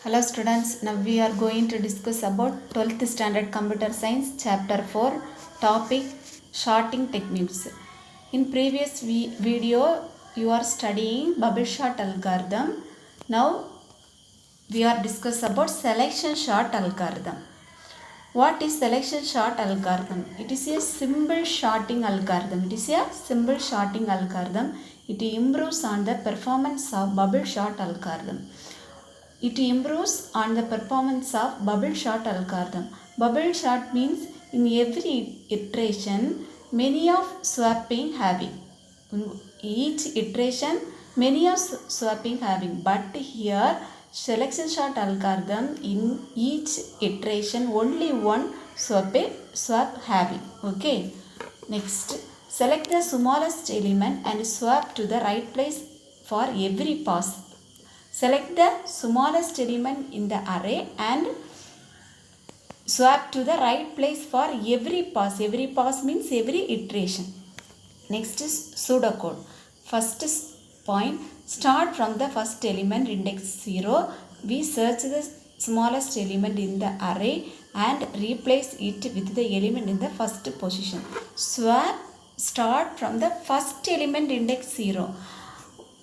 Hello students, now we are going to discuss about 12th standard computer science chapter 4 topic sorting techniques. In previous video you are studying bubble sort algorithm. Now we are discuss about selection sort algorithm. What is selection sort algorithm? It is a simple sorting algorithm. It is a simple sorting algorithm. It improves on the performance of bubble sort algorithm. It improves on the performance of bubble sort algorithm. Bubble sort means in every iteration many of swapping having. In each iteration many of swapping having, but here selection sort algorithm in each iteration only one swap having. Okay. Next, select the smallest element and swap to the right place for every pass. Select the smallest element in the array and swap to the right place for every pass. Every pass means every iteration. Next is pseudocode. First point, start from the first element index 0. We search the smallest element in the array and replace it with the element in the first position. Swap, start from the first element index 0.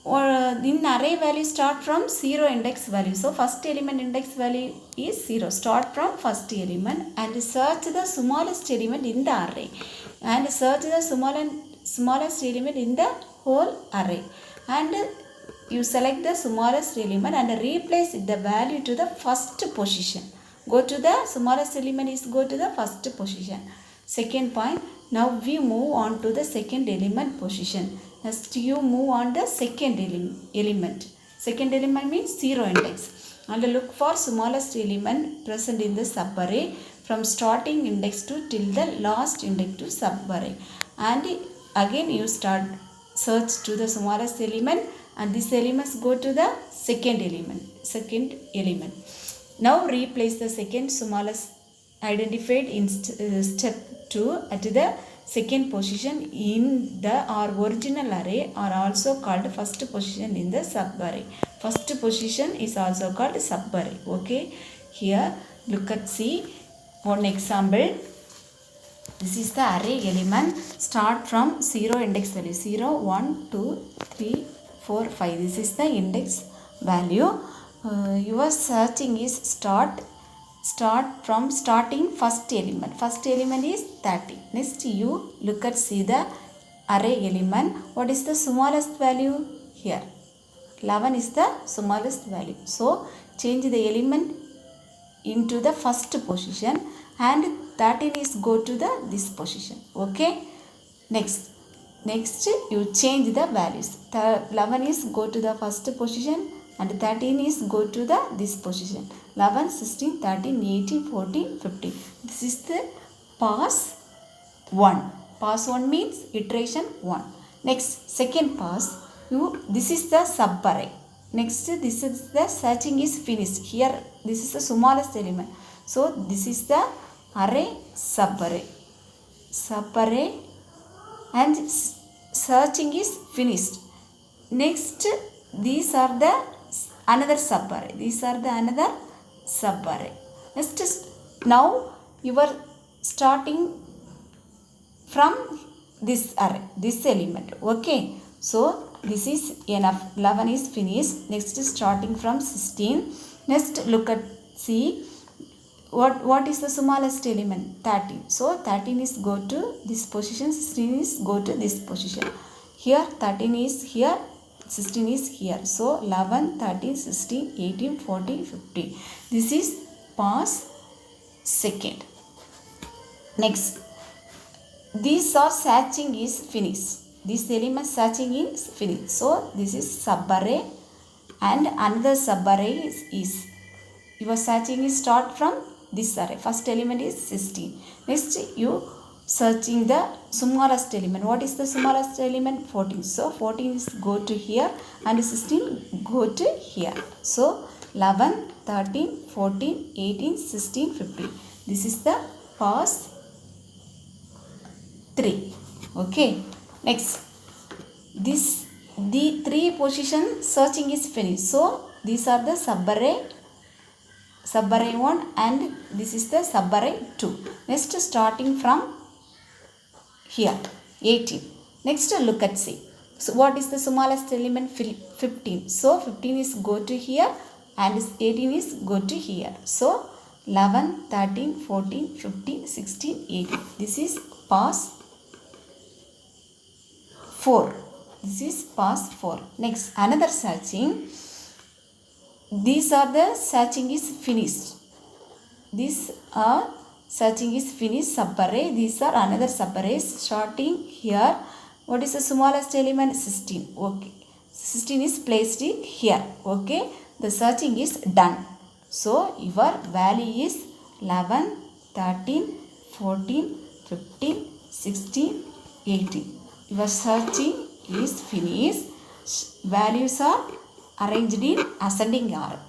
Or in array value start from 0 index value. So first element index value is 0. Start from first element and search the smallest element in the array and search the smallest element in the whole array and you select the smallest element and replace the value to the first position. Go to the smallest element is go to the first position. Second point, now we move on to the second element position. Next you move on the second element. Second element means 0 index and look for smallest element present in the subarray from starting index to till the last index to subarray, and again you start search to the smallest element and these elements go to the second element. Now replace the second smallest identified in step 2 at the second position in the original array are also called first position in the subarray. First position is also called subarray. Okay, here look at see one example. This is the array element. Start from 0 index value 0 1 2 3 4 5. This is the index value. Your searching is start from starting first element. First element is 30. Next you look at see the array element. What is the smallest value here? 11 is the smallest value. So change the element into the first position and 13 is go to the this position. Okay. Next you change the values. 11 is go to the first position and 13 is go to the this position. 11, 16, 13, 18, 14, 15. This is the pass 1. Pass 1 means iteration 1. Next, second pass, this is the subarray. Next, this is the searching is finished. Here, this is the smallest element. So, this is the array subarray. Subarray and searching is finished. Next, these are the another subarray. These are the another subarray. Next, now you are starting from this array, this element. Okay. So this is enough. 11 is finished. Next is starting from 16. Next look at see what is the smallest element? 13. So 13 is go to this position. 16 is go to this position. Here 13 is here. 16 is here. So 11, 13, 16, 18, 14, 15. This is pass second. Next, these are searching is finished. This element searching is finished. So this is subarray and another subarray is your searching is start from this array. First element is 16. Next you searching the smallest element. What is the smallest element? 14. So 14 is go to here and 16 go to here. So 11, 13, 14, 18, 16, 15. This is the pass 3. Okay. Next, the 3 position searching is finished. So these are the subarray subarray 1 and this is the subarray 2. Next starting from here 18. Next look at C. So what is the smallest element? 15. So 15 is go to here and 18 is go to here. So 11, 13, 14, 15, 16, 18. This is pass 4. This is pass 4. Next another searching. These are the searching is finished. These are searching is finished subarray. These are another subarrays starting here. What is the smallest element? 16. Okay. 16 is placed here. Okay. The searching is done. So your value is 11, 13, 14, 15, 16, 18. Your searching is finished. Values are arranged in ascending order.